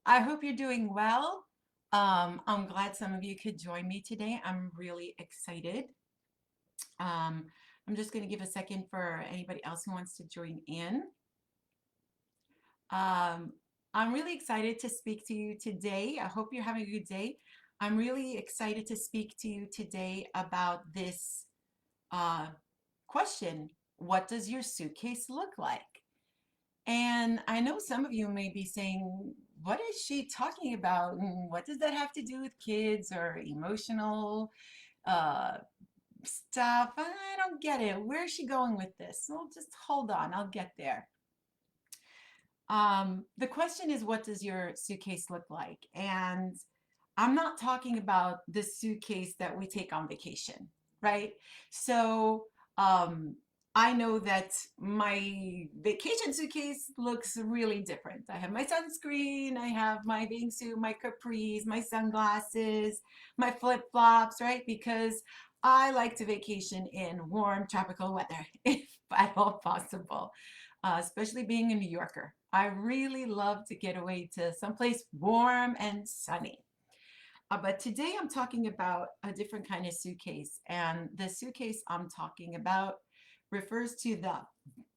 I hope you're doing well. I'm glad some of you could join me today. I'm really excited. Um, I'm just going to give a second for anybody else who wants to join in. Um, I'm really excited to speak to you today. I hope you're having a good day. I'm really excited to speak to you today about this uh, question. What does your suitcase look like? And I know some of you may be saying, what is she talking about? And what does that have to do with kids or emotional uh, stuff? I don't get it. Where is she going with this? Well, just hold on. I'll get there. The question is, what does your suitcase look like? And I'm not talking about the suitcase that we take on vacation, right? So, um, I know that my vacation suitcase looks really different. I have my sunscreen, I have my bathing suit, my capris, my sunglasses, my flip-flops, right? Because I like to vacation in warm tropical weather, if at all possible, especially being a New Yorker. I really love to get away to someplace warm and sunny. But today I'm talking about a different kind of suitcase. And the suitcase I'm talking about refers to the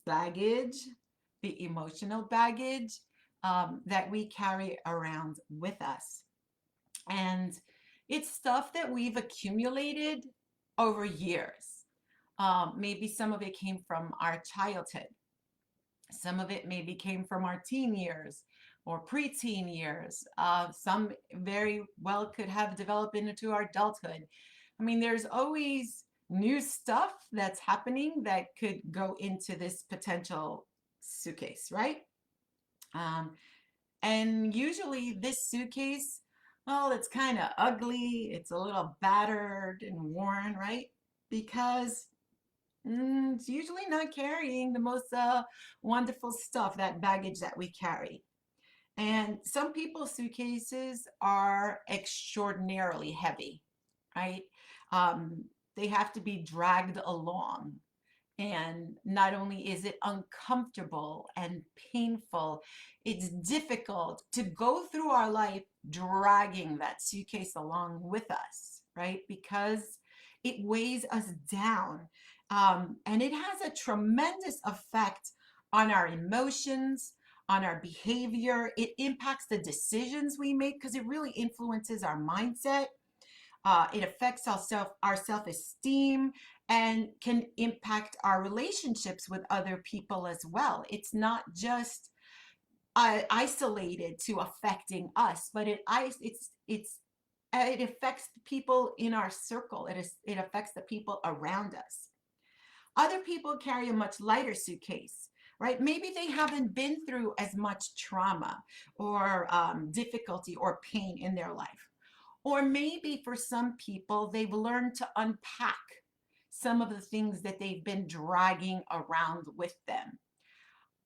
baggage, the emotional baggage that we carry around with us. And it's stuff that we've accumulated over years. Maybe some of it came from our childhood. Some of it maybe came from our teen years or preteen years. Some very well could have developed into our adulthood. I mean, there's always new stuff that's happening that could go into this potential suitcase, right? Um, and usually this suitcase, well, it's kind of ugly. It's a little battered and worn, right? Because it's usually not carrying the most wonderful stuff, that baggage that we carry. And some people's suitcases are extraordinarily heavy, right? Um, they have to be dragged along. And not only is it uncomfortable and painful, it's difficult to go through our life dragging that suitcase along with us, right? Because it weighs us down. And it has a tremendous effect on our emotions, on our behavior. It impacts the decisions we make because it really influences our mindset. It affects our self-esteem and can impact our relationships with other people as well. It's not just isolated to affecting us, but it affects people in our circle. It affects the people around us. Other people carry a much lighter suitcase, right? Maybe they haven't been through as much trauma or difficulty or pain in their life. Or maybe for some people, they've learned to unpack some of the things that they've been dragging around with them.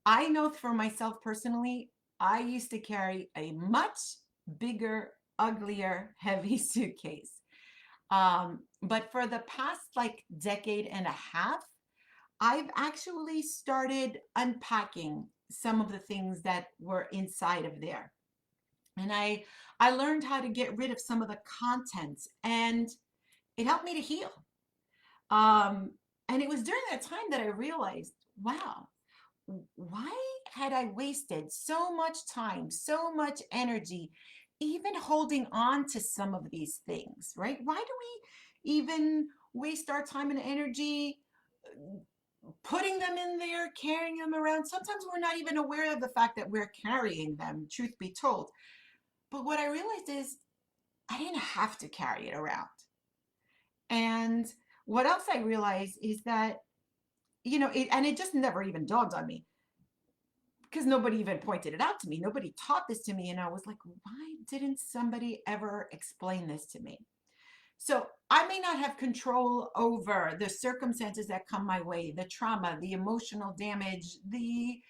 I know for myself personally, I used to carry a much bigger, uglier, heavy suitcase. But for the past like decade and a half, I've actually started unpacking some of the things that were inside of there. And I learned how to get rid of some of the contents, and it helped me to heal. Um, and it was during that time that I realized, wow, why had I wasted so much time, so much energy, even holding on to some of these things, right? Why do we even waste our time and energy putting them in there, carrying them around? Sometimes we're not even aware of the fact that we're carrying them, truth be told. But what I realized is I didn't have to carry it around. And what else I realized is that, and it just never even dawned on me because nobody even pointed it out to me. Nobody taught this to me. And I was like, why didn't somebody ever explain this to me? So I may not have control over the circumstances that come my way, the trauma, the emotional damage, the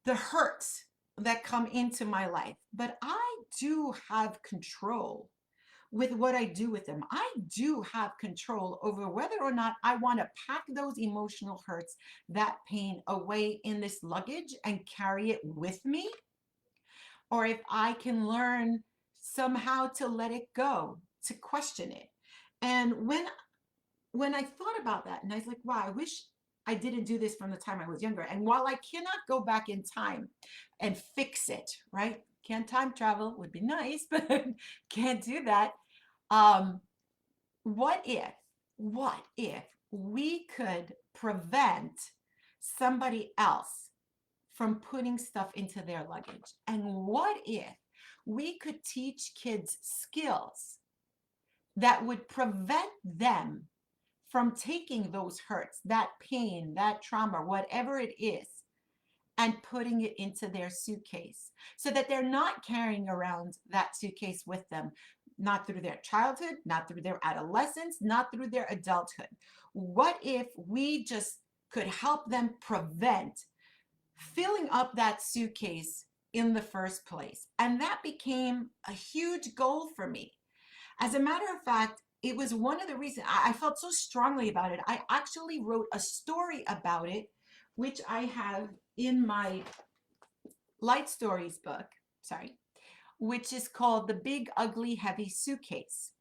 hurts that come into my life, but I do have control with what I do with them. I do have control over whether or not I want to pack those emotional hurts, that pain away in this luggage and carry it with me, or if I can learn somehow to let it go, to question it. And when I thought about that, and I was like, wow, I wish I didn't do this from the time I was younger. And while I cannot go back in time and fix it, right? Can't time travel, would be nice, but can't do that. Um, what if, what if we could prevent somebody else from putting stuff into their luggage? And what if we could teach kids skills that would prevent them from taking those hurts, that pain, that trauma, whatever it is, and putting it into their suitcase so that they're not carrying around that suitcase with them, not through their childhood, not through their adolescence, not through their adulthood? What if we just could help them prevent filling up that suitcase in the first place? And that became a huge goal for me. As a matter of fact, it was one of the reasons I felt so strongly about it. I actually wrote a story about it, which I have in my Light Stories book, sorry, which is called The Big Ugly Heavy Suitcase.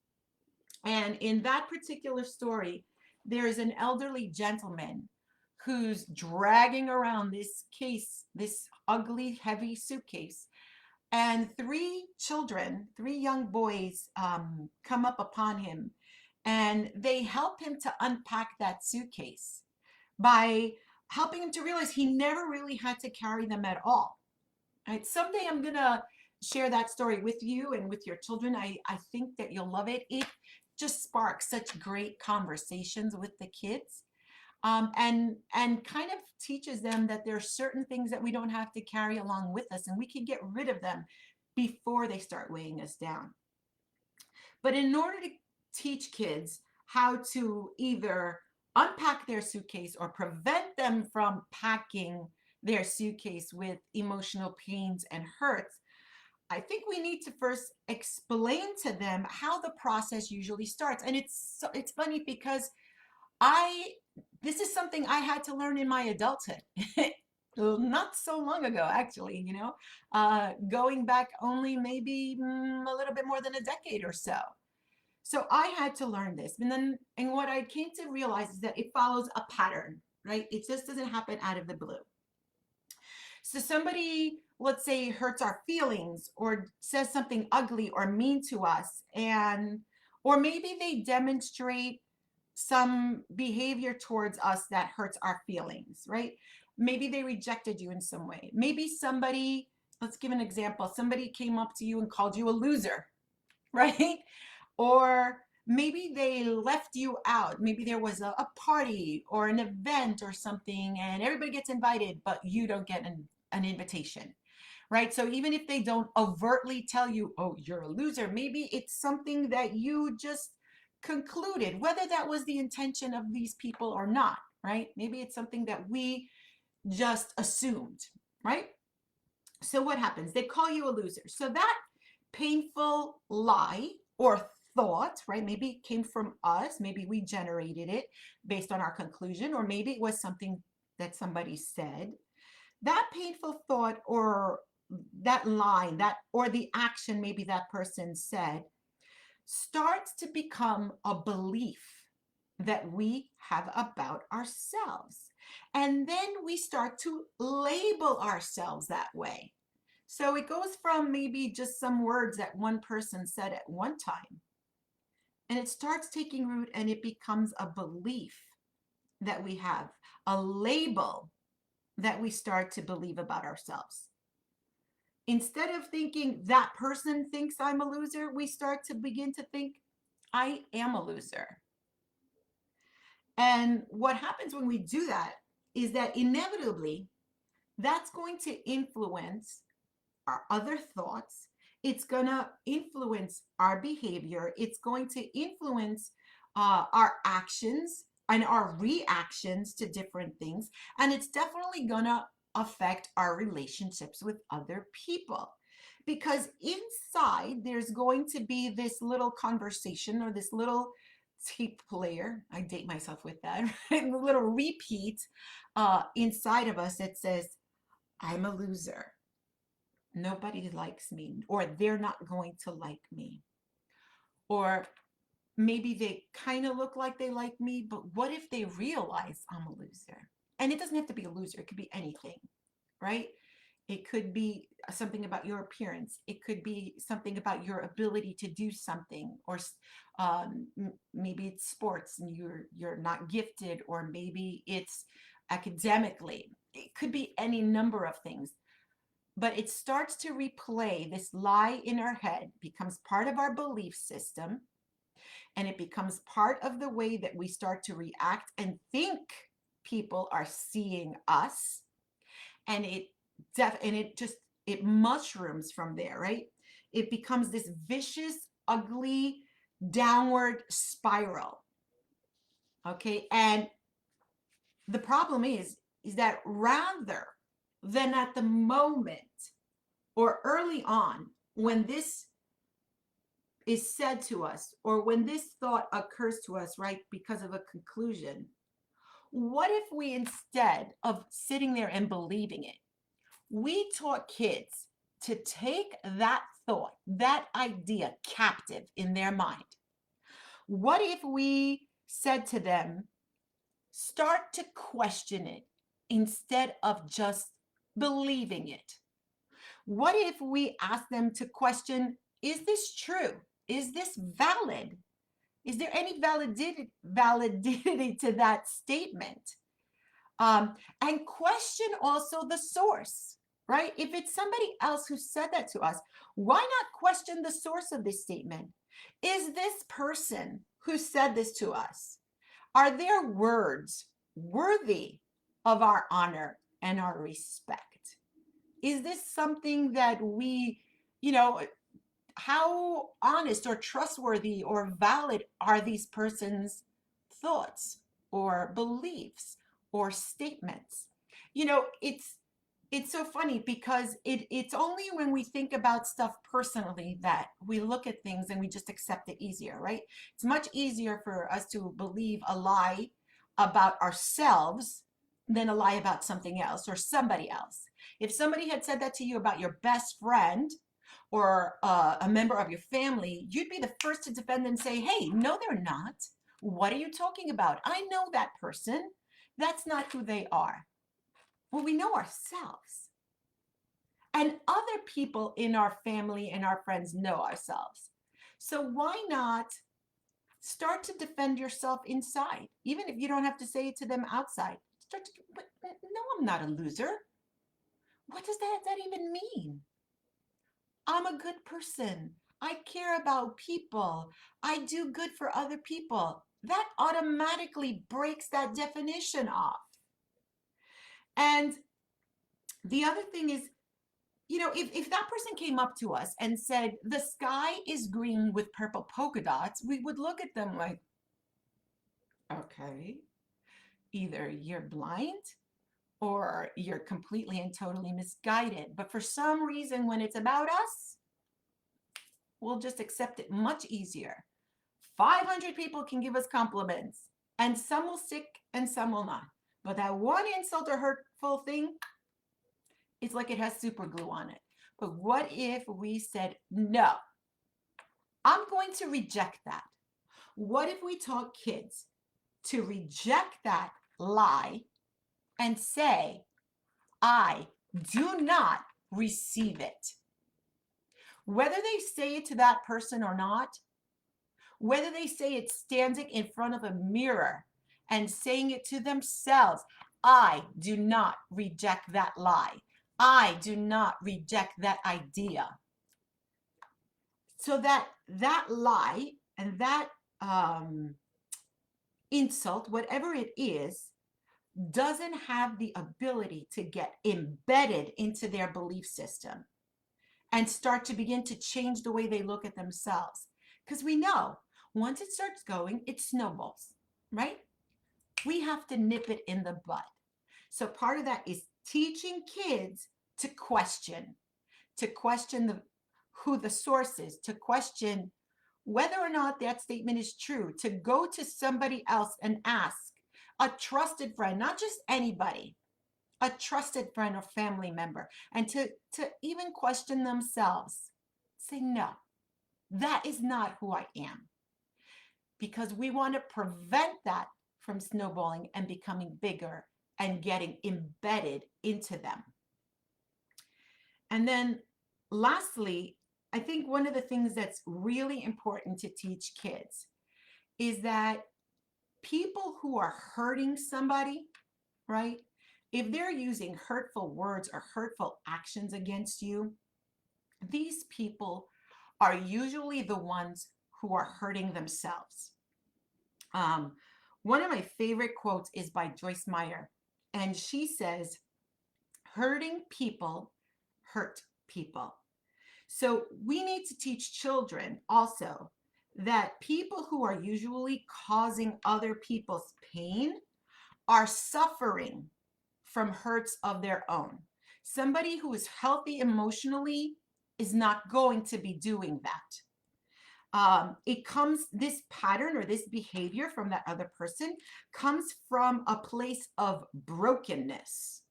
And in that particular story, there is an elderly gentleman who's dragging around this case, this ugly heavy suitcase, and three children, three young boys, come up upon him, and they help him to unpack that suitcase by helping him to realize he never really had to carry them at all. Right? Someday I'm gonna share that story with you and with your children. I think that you'll love it. It just sparks such great conversations with the kids, and kind of teaches them that there are certain things that we don't have to carry along with us, and we can get rid of them before they start weighing us down. But in order to teach kids how to either unpack their suitcase or prevent them from packing their suitcase with emotional pains and hurts, I think we need to first explain to them how the process usually starts. And it's funny because I this is something I had to learn in my adulthood. Not so long ago, actually, going back only maybe a little bit more than a decade or so. So I had to learn this. And what I came to realize is that it follows a pattern, right? It just doesn't happen out of the blue. So somebody, let's say, hurts our feelings or says something ugly or mean to us, or maybe they demonstrate some behavior towards us that hurts our feelings, right? Maybe they rejected you in some way. Maybe somebody, let's give an example, somebody came up to you and called you a loser, right? Or maybe they left you out. Maybe there was a party or an event or something, and everybody gets invited, but you don't get an invitation, right? So even if they don't overtly tell you, oh, you're a loser, maybe it's something that you just concluded, whether that was the intention of these people or not, right? Maybe it's something that we just assumed, right? So what happens? They call you a loser. So that painful lie or thought, right? Maybe it came from us. Maybe we generated it based on our conclusion, or maybe it was something that somebody said. That painful thought or that line, that or the action maybe that person said starts to become a belief that we have about ourselves. And then we start to label ourselves that way. So it goes from maybe just some words that one person said at one time, and it starts taking root and it becomes a belief that we have, a label that we start to believe about ourselves. Instead of thinking that person thinks I'm a loser, we start to begin to think I am a loser. And what happens when we do that is that inevitably that's going to influence our other thoughts. It's going to influence our behavior. It's going to influence our actions and our reactions to different things. And it's definitely going to affect our relationships with other people. Because inside, there's going to be this little conversation or this little tape player. I date myself with that, right? A little repeat inside of us that says, I'm a loser. nobody likes me, or they're not going to like me, or maybe they kind of look like they like me, but what if they realize I'm a loser? And it doesn't have to be a loser, it could be anything, right? It could be something about your appearance. It could be something about your ability to do something, or maybe it's sports and you're not gifted, or maybe it's academically. It could be any number of things. But it starts to replay. This lie in our head becomes part of our belief system, and it becomes part of the way that we start to react and think people are seeing us. And it just, it mushrooms from there, right? It becomes this vicious, ugly, downward spiral. Okay. And the problem is that rather than at the moment or early on when this is said to us, or when this thought occurs to us, right, because of a conclusion, what if we, instead of sitting there and believing it, we taught kids to take that thought, that idea captive in their mind? What if we said to them, start to question it instead of just believing it? What if we asked them to question, is this true? Is this valid? Is there any validity to that statement? And question also the source, right? If it's somebody else who said that to us, why not question the source of this statement? Is this person who said this to us, are their words worthy of our honor and our respect? Is this something that we, you know, how honest or trustworthy or valid are these persons' thoughts or beliefs or statements? You know, it's so funny because it's only when we think about stuff personally that we look at things and we just accept it easier, right? It's much easier for us to believe a lie about ourselves than a lie about something else or somebody else. If somebody had said that to you about your best friend or a member of your family, you'd be the first to defend and say, hey, no, they're not. What are you talking about? I know that person. That's not who they are. Well, we know ourselves. And other people in our family and our friends know ourselves. So why not start to defend yourself inside, even if you don't have to say it to them outside? Start to, but no, I'm not a loser. What does that even mean? I'm a good person. I care about people. I do good for other people. That automatically breaks that definition off. And the other thing is, you know, if that person came up to us and said, the sky is green with purple polka dots, we would look at them like, okay, either you're blind or you're completely and totally misguided. But for some reason, when it's about us, we'll just accept it much easier. 500 people can give us compliments, and some will stick and some will not. But that one insult or hurtful thing, it's like it has super glue on it. But what if we said, no, I'm going to reject that? What if we taught kids to reject that lie and say, I do not receive it? Whether they say it to that person or not, whether they say it standing in front of a mirror and saying it to themselves, I do not reject that lie. I do not reject that idea. So that lie and that insult, whatever it is, doesn't have the ability to get embedded into their belief system and start to begin to change the way they look at themselves. Because we know once it starts going, it snowballs, right? We have to nip it in the bud. So part of that is teaching kids to question who the source is, to question whether or not that statement is true, to go to somebody else and ask a trusted friend, not just anybody, a trusted friend or family member, and to even question themselves. Say, no, that is not who I am, because we want to prevent that from snowballing and becoming bigger and getting embedded into them. And then lastly, I think one of the things that's really important to teach kids is that people who are hurting somebody, right? If they're using hurtful words or hurtful actions against you, these people are usually the ones who are hurting themselves. Um, One of my favorite quotes is by Joyce Meyer, and she says, hurting people hurt people. So we need to teach children also that people who are usually causing other people's pain are suffering from hurts of their own. Somebody who is healthy emotionally is not going to be doing that. This pattern or this behavior from that other person comes from a place of brokenness.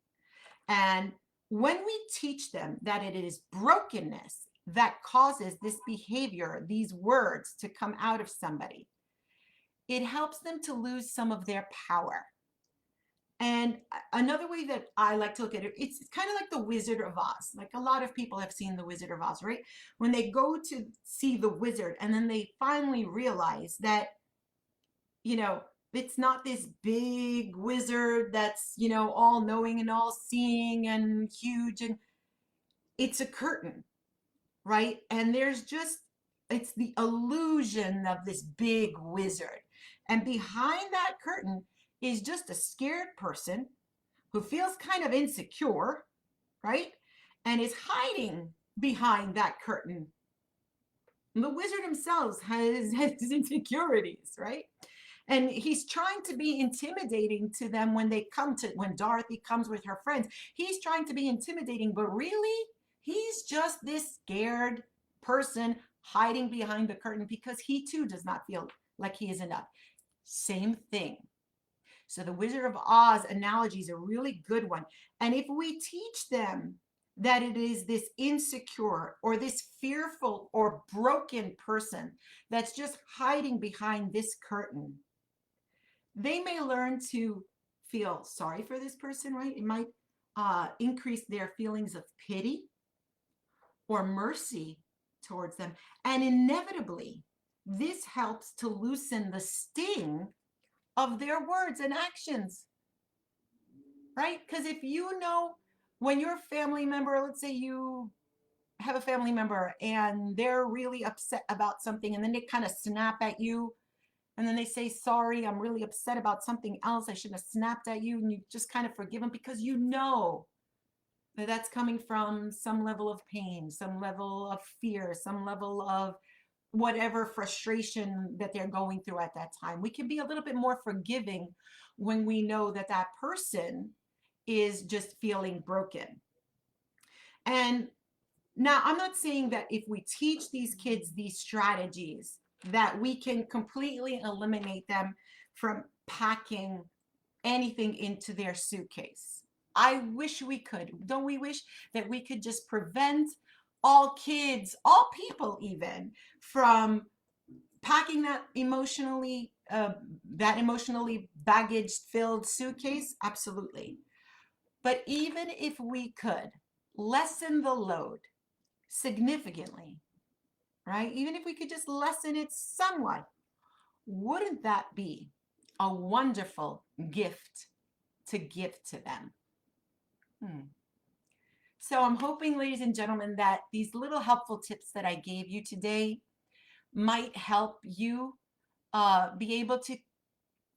And when we teach them that it is brokenness that causes this behavior, these words to come out of somebody, it helps them to lose some of their power. And another way that I like to look at it, it's kind of like the Wizard of Oz. Like a lot of people have seen the Wizard of Oz, right? When they go to see the wizard and then they finally realize that, you know, it's not this big wizard that's, you know, all knowing and all seeing and huge, and it's a curtain, right? And it's the illusion of this big wizard. And behind that curtain is just a scared person who feels kind of insecure, right? And is hiding behind that curtain. The wizard himself has insecurities, right? And he's trying to be intimidating to them when Dorothy comes with her friends. He's trying to be intimidating, but really, he's just this scared person hiding behind the curtain because he too does not feel like he is enough. Same thing. So the Wizard of Oz analogy is a really good one. And if we teach them that it is this insecure or this fearful or broken person that's just hiding behind this curtain, they may learn to feel sorry for this person, right? It might increase their feelings of pity or mercy towards them. And inevitably, this helps to loosen the sting of their words and actions, right? Because if you know when your family member, let's say you have a family member and they're really upset about something, and then they kind of snap at you, and then they say, sorry, I'm really upset about something else, I shouldn't have snapped at you, and you just kind of forgive them because you know that that's coming from some level of pain, some level of fear, some level of whatever frustration that they're going through at that time. We can be a little bit more forgiving when we know that that person is just feeling broken. And now, I'm not saying that if we teach these kids these strategies, that we can completely eliminate them from packing anything into their suitcase. I wish we could. Don't we wish that we could just prevent all kids, all people even, from packing that emotionally baggage filled suitcase? Absolutely. But even if we could lessen the load significantly, right? Even if we could just lessen it somewhat, wouldn't that be a wonderful gift to give to them? So I'm hoping, ladies and gentlemen, that these little helpful tips that I gave you today might help you be able to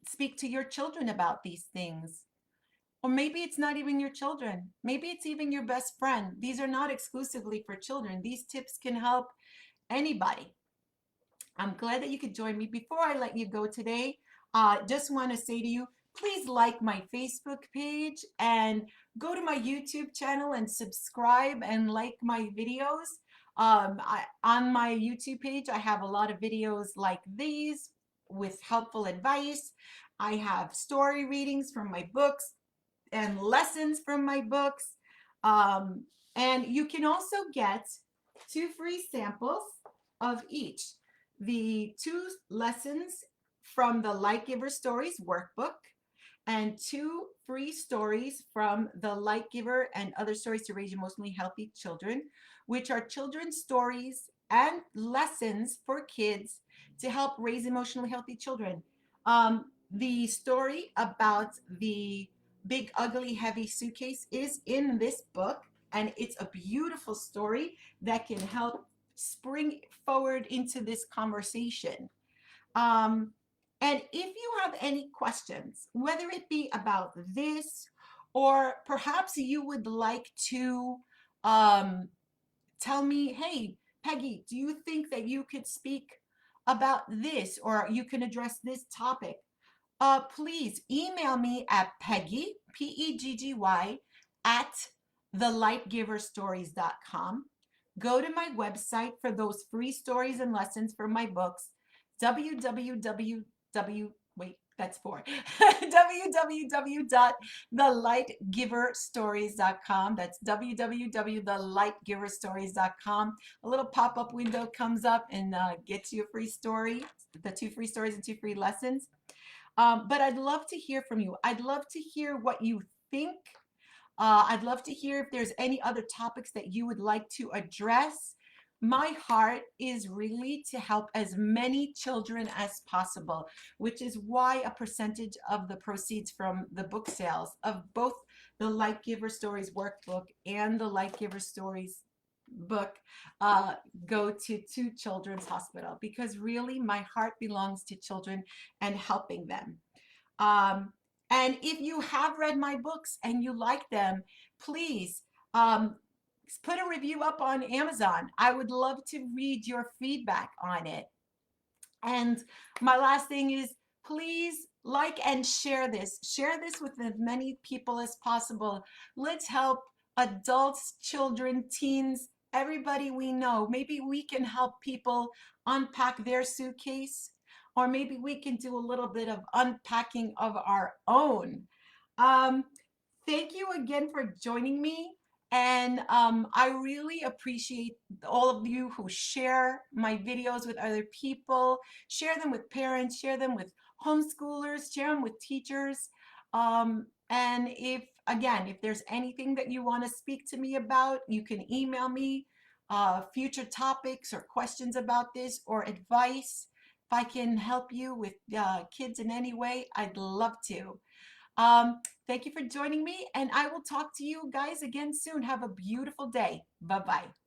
speak to your children about these things. Or maybe it's not even your children. Maybe it's even your best friend. These are not exclusively for children. These tips can help anybody. I'm glad that you could join me. Before I let you go today, just want to say to you, please like my Facebook page and go to my YouTube channel and subscribe and like my videos. On my YouTube page, I have a lot of videos like these with helpful advice. I have story readings from my books and lessons from my books. Um, and you can also get 2 free samples of each. The 2 lessons from the Light Giver Stories workbook and 2 free stories from the Light Giver and Other Stories to Raise Emotionally Healthy Children, which are children's stories and lessons for kids to help raise emotionally healthy children. The story about the big, ugly, heavy suitcase is in this book, and it's a beautiful story that can help spring forward into this conversation. Um, and if you have any questions, whether it be about this, or perhaps you would like to um, tell me, hey, Peggy, do you think that you could speak about this, or you can address this topic? Please email me at Peggy, P-E-G-G-Y, at thelightgiverstories.com. Go to my website for those free stories and lessons for my books, www. Wait, that's four. www.thelightgiverstories.com. That's www.thelightgiverstories.com. A little pop-up window comes up and gets you a free story, the 2 free stories and 2 free lessons. But I'd love to hear from you. I'd love to hear what you think. I'd love to hear if there's any other topics that you would like to address. My heart is really to help as many children as possible, which is why a percentage of the proceeds from the book sales of both the Light Giver Stories workbook and the Light Giver Stories book uh, go to Children's Hospital, because really my heart belongs to children and helping them. Um, and if you have read my books and you like them, please um, put a review up on Amazon. I would love to read your feedback on it. And my last thing is, please like and share this. Share this with as many people as possible. Let's help adults, children, teens, everybody we know. Maybe we can help people unpack their suitcase, or maybe we can do a little bit of unpacking of our own. Um, Thank you again for joining me. And I really appreciate all of you who share my videos with other people, share them with parents, share them with homeschoolers, share them with teachers. And again, if there's anything that you want to speak to me about, you can email me future topics or questions about this or advice. If I can help you with kids in any way, I'd love to. Thank you for joining me, and I will talk to you guys again soon. Have a beautiful day. Bye-bye.